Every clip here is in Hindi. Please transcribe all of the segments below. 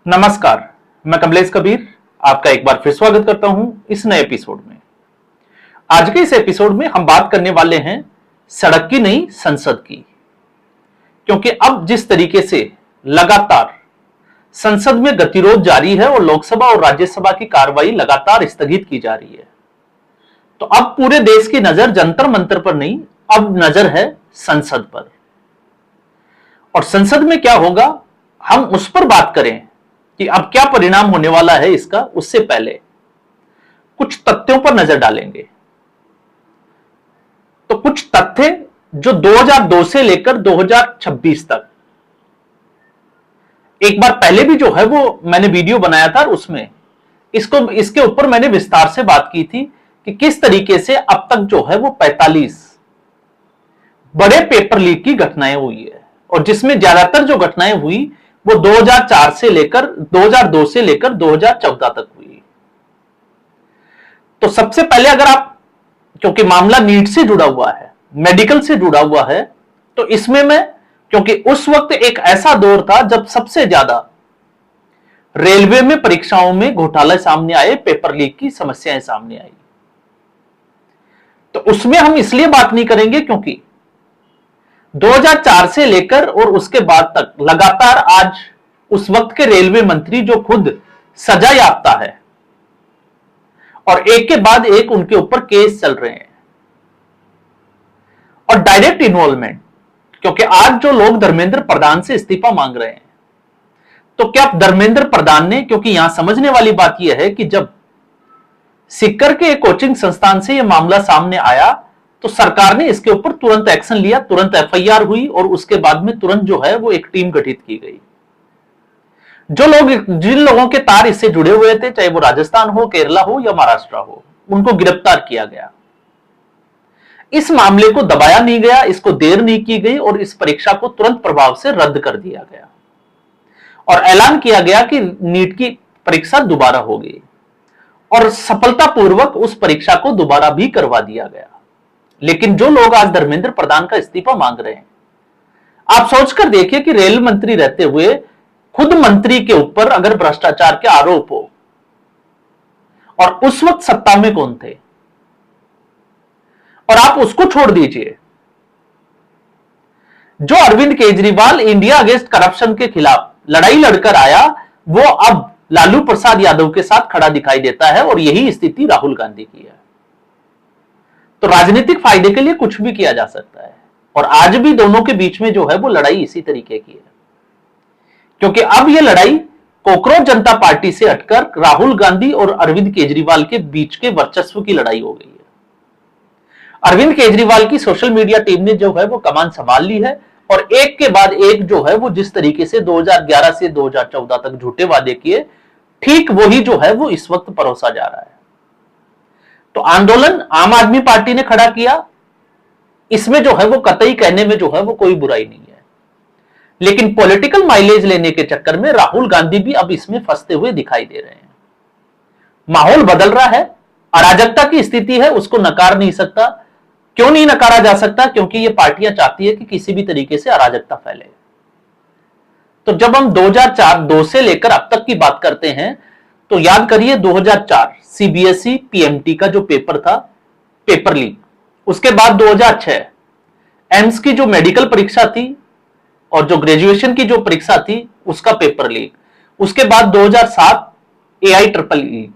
नमस्कार, मैं कमलेश कबीर आपका एक बार फिर स्वागत करता हूं इस नए एपिसोड में। आज के इस एपिसोड में हम बात करने वाले हैं सड़क की नहीं संसद की, क्योंकि अब जिस तरीके से लगातार संसद में गतिरोध जारी है और लोकसभा और राज्यसभा की कार्रवाई लगातार स्थगित की जा रही है, तो अब पूरे देश की नजर जंतर मंतर पर नहीं, अब नजर है संसद पर। और संसद में क्या होगा, हम उस पर बात करें कि अब क्या परिणाम होने वाला है इसका, उससे पहले कुछ तथ्यों पर नजर डालेंगे। तो कुछ तथ्य जो 2002 से लेकर 2026 तक, एक बार पहले भी जो है वो मैंने वीडियो बनाया था, उसमें इसके ऊपर मैंने विस्तार से बात की थी कि किस तरीके से अब तक जो है वो 45 बड़े पेपर लीक की घटनाएं हुई है, और जिसमें ज्यादातर जो घटनाएं हुई वो 2002 से लेकर 2014 तक हुई। तो सबसे पहले अगर आप, क्योंकि मामला नीट से जुड़ा हुआ है, मेडिकल से जुड़ा हुआ है, तो इसमें मैं, क्योंकि उस वक्त एक ऐसा दौर था जब सबसे ज्यादा रेलवे में परीक्षाओं में घोटाले सामने आए, पेपर लीक की समस्याएं सामने आई, तो उसमें हम इसलिए बात नहीं करेंगे क्योंकि 2004 से लेकर और उसके बाद तक लगातार आज उस वक्त के रेलवे मंत्री जो खुद सजा याफ्ता है और एक के बाद एक उनके ऊपर केस चल रहे हैं, और डायरेक्ट इन्वॉल्वमेंट, क्योंकि आज जो लोग धर्मेंद्र प्रधान से इस्तीफा मांग रहे हैं, तो क्या धर्मेंद्र प्रधान ने, क्योंकि यहां समझने वाली बात यह है कि जब सीकर के एक कोचिंग संस्थान से यह मामला सामने आया तो सरकार ने इसके ऊपर तुरंत एक्शन लिया, तुरंत एफआईआर हुई, और उसके बाद में तुरंत जो है वो एक टीम गठित की गई। जिन लोगों के तार इससे जुड़े हुए थे, चाहे वो राजस्थान हो, केरला हो या महाराष्ट्र हो, उनको गिरफ्तार किया गया। इस मामले को दबाया नहीं गया, इसको देर नहीं की गई, और इस परीक्षा को तुरंत प्रभाव से रद्द कर दिया गया और ऐलान किया गया कि नीट की परीक्षा दोबारा होगी, और सफलतापूर्वक उस परीक्षा को दोबारा भी करवा दिया गया। लेकिन जो लोग आज धर्मेंद्र प्रधान का इस्तीफा मांग रहे हैं, आप सोचकर देखिए कि रेल मंत्री रहते हुए खुद मंत्री के ऊपर अगर भ्रष्टाचार के आरोप हो, और उस वक्त सत्ता में कौन थे, और आप उसको छोड़ दीजिए, जो Arvind Kejriwal India against corruption के खिलाफ लड़ाई लड़कर आया, वो अब लालू प्रसाद यादव के साथ खड़ा दिखाई देता है, और यही स्थिति राहुल गांधी की है। तो राजनीतिक फायदे के लिए कुछ भी किया जा सकता है, और आज भी दोनों के बीच में जो है वो लड़ाई इसी तरीके की है, क्योंकि अब यह लड़ाई कॉकरोच जनता पार्टी से हटकर राहुल गांधी और अरविंद केजरीवाल के बीच के वर्चस्व की लड़ाई हो गई है। अरविंद केजरीवाल की सोशल मीडिया टीम ने जो है वो कमान संभाल ली है, और एक के बाद एक जो है वो जिस तरीके से 2011 से 2014 तक झूठे वादे किए, ठीक वही जो है वो इस वक्त परोसा जा रहा है। तो आंदोलन आम आदमी पार्टी ने खड़ा किया, इसमें जो है वो कतई कहने में जो है वो कोई बुराई नहीं है, लेकिन पॉलिटिकल माइलेज लेने के चक्कर में राहुल गांधी भी अब इसमें फंसते हुए दिखाई दे रहे हैं। माहौल बदल रहा है, अराजकता की स्थिति है, उसको नकार नहीं सकता। क्यों नहीं नकारा जा सकता? क्योंकि ये पार्टियां चाहती है कि किसी भी तरीके से अराजकता फैले। तो जब हम 2004 से लेकर अब तक की बात करते हैं, तो याद करिए 2004 सीबीएसई पीएमटी का जो पेपर था, पेपर लीक, उसके बाद 2006 एम्स की जो मेडिकल परीक्षा थी और जो ग्रेजुएशन की जो परीक्षा थी उसका पेपर लीक, उसके बाद 2007 AIEEE,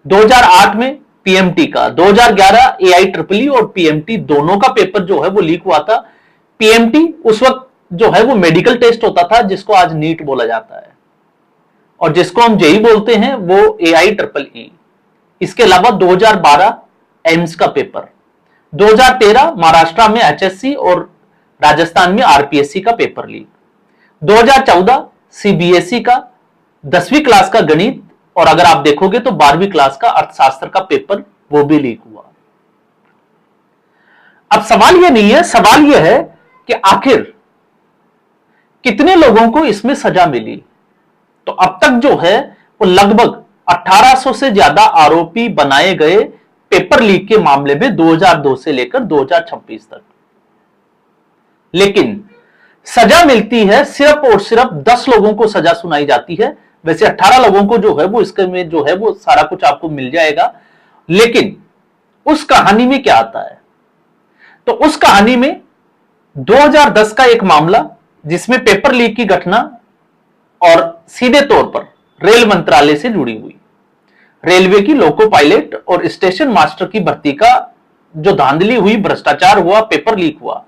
2008 में पीएमटी का, 2011 AIEEE और पीएमटी दोनों का पेपर जो है वो लीक हुआ था। पीएमटी उस वक्त जो है वो मेडिकल टेस्ट होता था, जिसको आज नीट बोला जाता है, और जिसको हम जेई बोलते हैं वो AIEEE। इसके अलावा 2012 एम्स का पेपर, 2013 महाराष्ट्र में HSC और राजस्थान में RPSC का पेपर लीक, 2014 CBSE का 10वीं क्लास का गणित, और अगर आप देखोगे तो 12वीं क्लास का अर्थशास्त्र का पेपर वो भी लीक हुआ। अब सवाल यह नहीं है, सवाल यह है कि आखिर कितने लोगों को इसमें सजा मिली। तो अब तक जो है वो लगभग 1800 से ज्यादा आरोपी बनाए गए पेपर लीक के मामले में 2002 से लेकर 2026 तक। लेकिन सजा मिलती है सिर्फ और सिर्फ 10 लोगों को सजा सुनाई जाती है। वैसे 18 लोगों को जो है वो इसके में जो है वो सारा कुछ आपको मिल जाएगा। लेकिन उस कहानी में क्या आता है, तो उस कहानी में 2010 का एक मामला जिसमें पेपर लीक की घटना और सीधे तौर पर रेल मंत्रालय से जुड़ी हुई, रेलवे की लोको पायलट और स्टेशन मास्टर की भर्ती का जो धांधली हुई, भ्रष्टाचार हुआ, पेपर लीक हुआ।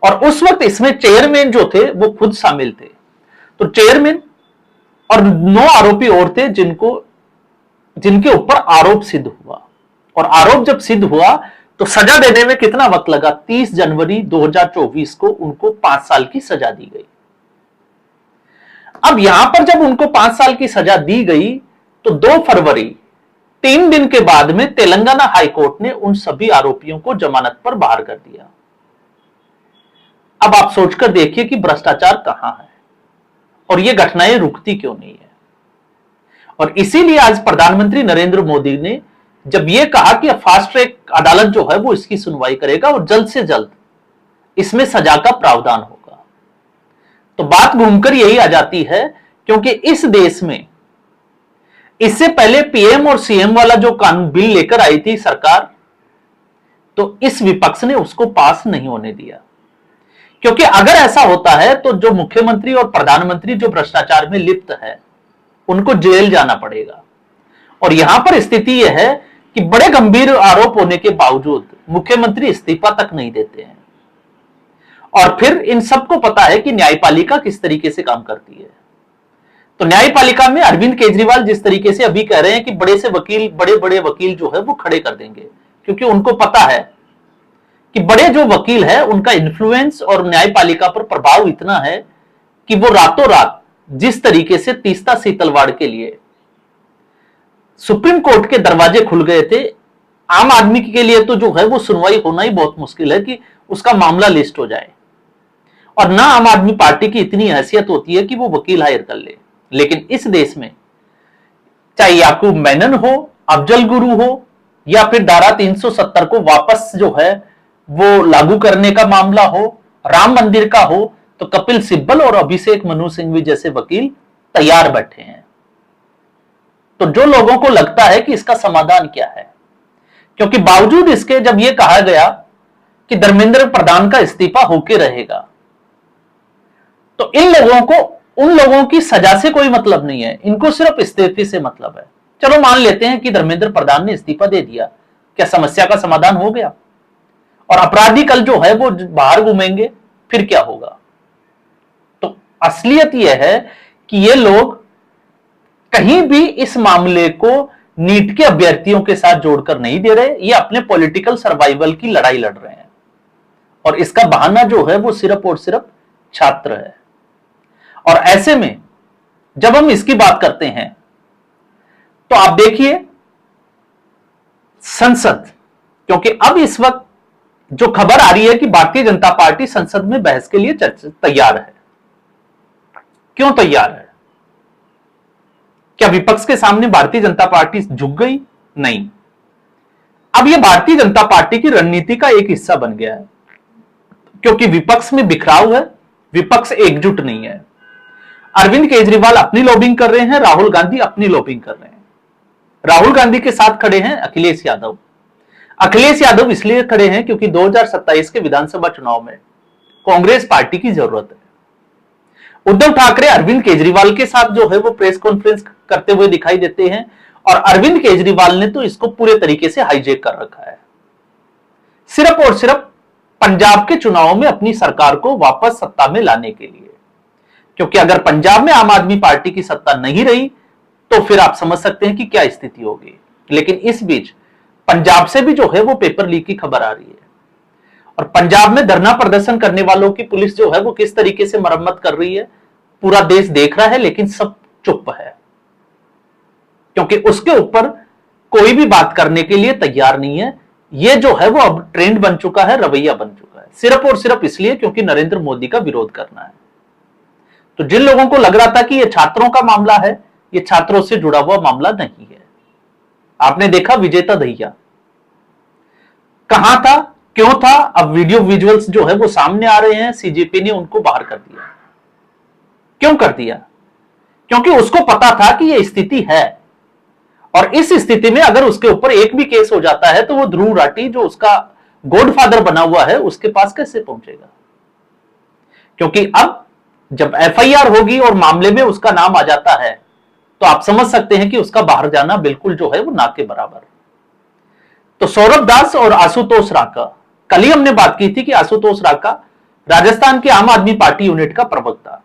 और उस वक्त इसमें चेयरमैन जो थे वो खुद शामिल थे। तो चेयरमैन और 9 आरोपी और थे जिनके ऊपर आरोप सिद्ध हुआ। और आरोप जब सिद्ध हुआ तो सजा देने में कितना वक्त लगा, 30 जनवरी 2024 को उनको 5 साल की सजा दी गई। अब यहां पर जब उनको 5 साल की सजा दी गई तो 2 फरवरी 3 दिन के बाद में तेलंगाना हाईकोर्ट ने उन सभी आरोपियों को जमानत पर बाहर कर दिया। अब आप सोचकर देखिए कि भ्रष्टाचार कहां है और ये घटनाएं रुकती क्यों नहीं है। और इसीलिए आज प्रधानमंत्री नरेंद्र मोदी ने जब यह कहा कि फास्ट ट्रैक अदालत जो है वो इसकी सुनवाई करेगा और जल्द से जल्द इसमें सजा का प्रावधान होगा, तो बात घूमकर यही आ जाती है। क्योंकि इस देश में इससे पहले पीएम और सीएम वाला जो कानून बिल लेकर आई थी सरकार, तो इस विपक्ष ने उसको पास नहीं होने दिया। क्योंकि अगर ऐसा होता है तो जो मुख्यमंत्री और प्रधानमंत्री जो भ्रष्टाचार में लिप्त है उनको जेल जाना पड़ेगा। और यहां पर स्थिति यह है कि बड़े गंभीर आरोप होने के बावजूद मुख्यमंत्री इस्तीफा तक नहीं देते हैं। और फिर इन सबको पता है कि न्यायपालिका किस तरीके से काम करती है। तो न्यायपालिका में अरविंद केजरीवाल जिस तरीके से अभी कह रहे हैं कि बड़े बड़े वकील जो है वो खड़े कर देंगे, क्योंकि उनको पता है कि बड़े जो वकील है उनका इन्फ्लुएंस और न्यायपालिका पर प्रभाव इतना है कि वो रातों रात जिस तरीके से तीस्ता सीतलवाड़ के लिए सुप्रीम कोर्ट के दरवाजे खुल गए थे, आम आदमी के लिए तो जो है वो सुनवाई होना ही बहुत मुश्किल है कि उसका मामला लिस्ट हो जाए। और ना आम आदमी पार्टी की इतनी हैसियत होती है कि वो वकील हायर कर ले। लेकिन इस देश में चाहे याकूब मेनन हो, अफजल गुरु हो, या फिर धारा 370 को वापस जो है वो लागू करने का मामला हो, राम मंदिर का हो, तो कपिल सिब्बल और अभिषेक मनु सिंघवी जैसे वकील तैयार बैठे हैं। तो जो लोगों को लगता है कि इसका समाधान क्या है, क्योंकि बावजूद इसके जब यह कहा गया कि धर्मेंद्र प्रधान का इस्तीफा होके रहेगा, तो उन लोगों की सजा से कोई मतलब नहीं है, इनको सिर्फ इस्तीफे से मतलब है। चलो मान लेते हैं कि धर्मेंद्र प्रधान ने इस्तीफा दे दिया, क्या समस्या का समाधान हो गया? और अपराधी कल जो है वो बाहर घूमेंगे, फिर क्या होगा? तो असलियत यह है कि ये लोग कहीं भी इस मामले को नीट के अभ्यर्थियों के साथ जोड़कर नहीं दे रहे, ये अपने पॉलिटिकल सर्वाइवल की लड़ाई लड़ रहे हैं। और इसका बहाना जो है वो सिर्फ और सिर्फ छात्र है। और ऐसे में जब हम इसकी बात करते हैं तो आप देखिए संसद, क्योंकि अब इस वक्त जो खबर आ रही है कि भारतीय जनता पार्टी संसद में बहस के लिए तैयार है। क्यों तैयार है? क्या विपक्ष के सामने भारतीय जनता पार्टी झुक गई? नहीं। अब यह भारतीय जनता पार्टी की रणनीति का एक हिस्सा बन गया है, क्योंकि विपक्ष में बिखराव है, विपक्ष एकजुट नहीं है। अरविंद केजरीवाल अपनी लॉबिंग कर रहे हैं, राहुल गांधी अपनी लॉबिंग कर रहे हैं। राहुल गांधी के साथ खड़े हैं अखिलेश यादव। अखिलेश यादव इसलिए खड़े हैं क्योंकि 2027 के विधानसभा चुनाव में कांग्रेस पार्टी की जरूरत है। उद्धव ठाकरे अरविंद केजरीवाल के साथ जो है वो प्रेस कॉन्फ्रेंस करते हुए दिखाई देते हैं, और अरविंद केजरीवाल ने तो इसको पूरे तरीके से हाईजैक कर रखा है, सिर्फ और सिर्फ पंजाब के चुनाव में अपनी सरकार को वापस सत्ता में लाने के लिए। क्योंकि अगर पंजाब में आम आदमी पार्टी की सत्ता नहीं रही तो फिर आप समझ सकते हैं कि क्या स्थिति होगी। लेकिन इस बीच पंजाब से भी जो है वो पेपर लीक की खबर आ रही है, और पंजाब में धरना प्रदर्शन करने वालों की पुलिस जो है वो किस तरीके से मरम्मत कर रही है, पूरा देश देख रहा है, लेकिन सब चुप है, क्योंकि उसके ऊपर कोई भी बात करने के लिए तैयार नहीं है। ये जो है वो अब ट्रेंड बन चुका है, रवैया बन चुका है, सिर्फ और सिर्फ इसलिए क्योंकि नरेंद्र मोदी का विरोध करना है। तो जिन लोगों को लग रहा था कि ये छात्रों का मामला है, ये छात्रों से जुड़ा हुआ मामला नहीं है। आपने देखा विजेता दहिया कहां था क्यों था? अब वीडियो विजुअल्स जो है वो सामने आ रहे हैं, सीजेपी ने उनको बाहर कर दिया। क्यों कर दिया? क्योंकि उसको पता था कि यह स्थिति है, और इस स्थिति में अगर उसके ऊपर एक भी केस हो जाता है तो वो ध्रुव राठी जो उसका गॉडफादर बना हुआ है उसके पास कैसे पहुंचेगा? क्योंकि अब जब एफआईआर होगी और मामले में उसका नाम आ जाता है तो आप समझ सकते हैं कि उसका बाहर जाना बिल्कुल जो है वो ना के बराबर। तो सौरभ दास और आशुतोष राका, कल ही हमने बात की थी कि आशुतोष राका राजस्थान के आम आदमी पार्टी यूनिट का प्रवक्ता,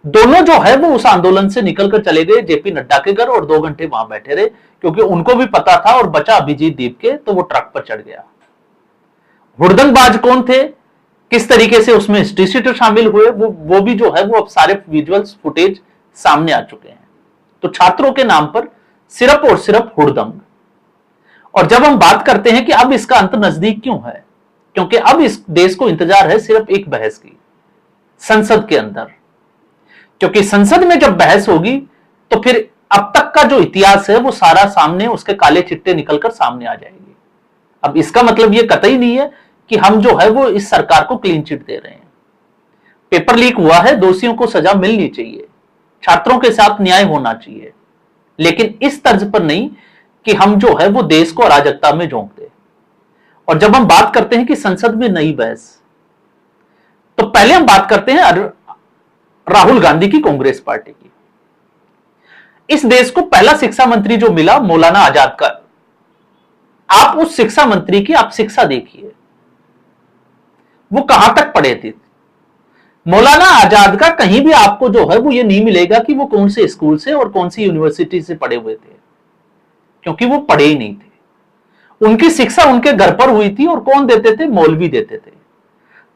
दोनों जो है वो उस आंदोलन से निकलकर चले गए जेपी नड्डा के घर और 2 घंटे वहां बैठे रहे, क्योंकि उनको भी पता था, और बचा अभिजीत दीप के तो वो ट्रक पर चढ़ गया। हुड़दंगबाज कौन थे, किस तरीके से उसमें हिस्ट्री शामिल हुए, वो भी जो है वो अब सारे विजुअल्स फुटेज सामने आ चुके हैं। तो छात्रों के नाम पर सिर्फ और सिर्फ हुड़दंग। और जब हम बात करते हैं कि अब इसका अंत नजदीक क्यों है, क्योंकि अब इस देश को इंतजार है सिर्फ एक बहस की, संसद के अंदर। क्योंकि संसद में जब बहस होगी तो फिर अब तक का जो इतिहास है वो सारा सामने, उसके काले चिट्टे निकलकर सामने आ जाएंगे। अब इसका मतलब ये कतई नहीं है कि हम जो है वो इस सरकार को क्लीन चिट दे रहे हैं। पेपर लीक हुआ है, दोषियों को सजा मिलनी चाहिए, छात्रों के साथ न्याय होना चाहिए, लेकिन इस तर्ज पर नहीं कि हम जो है वो देश को अराजकता में झोंक दे। और जब हम बात करते हैं कि संसद में नई बहस, तो पहले हम बात करते हैं राहुल गांधी की कांग्रेस पार्टी की। इस देश को पहला शिक्षा मंत्री जो मिला मौलाना आजाद का, आप उस शिक्षा मंत्री की आप शिक्षा देखिए, वो कहां तक पढ़े थे। मौलाना आजाद का कहीं भी आपको जो है वो ये नहीं मिलेगा कि वो कौन से स्कूल से और कौन सी यूनिवर्सिटी से पढ़े हुए थे, क्योंकि वो पढ़े ही नहीं थे। उनकी शिक्षा उनके घर पर हुई थी, और कौन देते थे? मौलवी देते थे।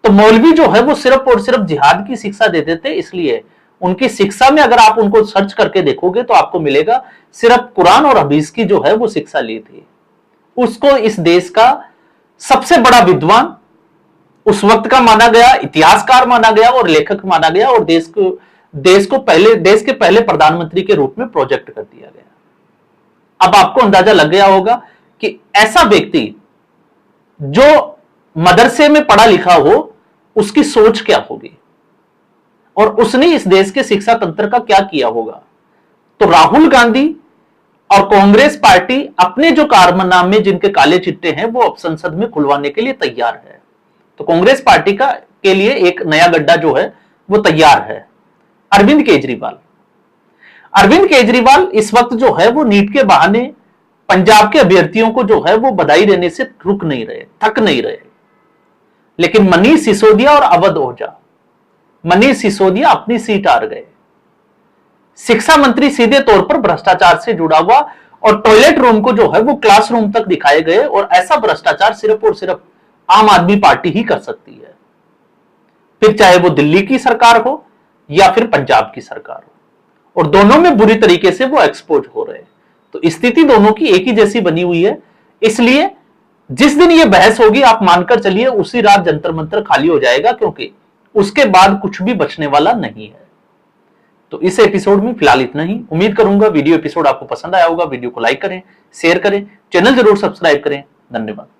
तो मौलवी जो है वो सिर्फ और सिर्फ जिहाद की शिक्षा देते थे, इसलिए उनकी शिक्षा में अगर आप उनको सर्च करके देखोगे तो आपको मिलेगा सिर्फ कुरान और हदीस की जो है वो शिक्षा ली थी। उसको इस देश का सबसे बड़ा विद्वान उस वक्त का माना गया, इतिहासकार माना गया और लेखक माना गया, और देश के पहले प्रधानमंत्री के रूप में प्रोजेक्ट कर दिया गया। अब आपको अंदाजा लग गया होगा कि ऐसा व्यक्ति जो मदरसे में पढ़ा लिखा हो उसकी सोच क्या होगी, और उसने इस देश के शिक्षा तंत्र का क्या किया होगा। तो राहुल गांधी और कांग्रेस पार्टी अपने जो कारनामे जिनके काले चिट्टे हैं वो अब संसद में खुलवाने के लिए तैयार है। तो कांग्रेस पार्टी के लिए एक नया गड्ढा जो है वो तैयार है। अरविंद केजरीवाल इस वक्त जो है वो नीट के बहाने पंजाब के अभ्यर्थियों को जो है वो बधाई देने से रुक नहीं रहे, थक नहीं रहे। लेकिन मनीष सिसोदिया और अवध ओझा, मनीष सिसोदिया अपनी सीट हार गए। शिक्षा मंत्री सीधे तौर पर भ्रष्टाचार से जुड़ा हुआ, और टॉयलेट रूम को जो है वो क्लासरूम तक दिखाए गए, और ऐसा भ्रष्टाचार सिर्फ और सिर्फ आम आदमी पार्टी ही कर सकती है, फिर चाहे वो दिल्ली की सरकार हो या फिर पंजाब की सरकार हो, और दोनों में बुरी तरीके से वो एक्सपोज हो रहे हैं। तो स्थिति दोनों की एक ही जैसी बनी हुई है। इसलिए जिस दिन ये बहस होगी आप मानकर चलिए उसी रात जंतर मंतर खाली हो जाएगा, क्योंकि उसके बाद कुछ भी बचने वाला नहीं है। तो इस एपिसोड में फिलहाल इतना ही। उम्मीद करूंगा वीडियो एपिसोड आपको पसंद आया होगा। वीडियो को लाइक करें, शेयर करें, चैनल जरूर सब्सक्राइब करें। धन्यवाद।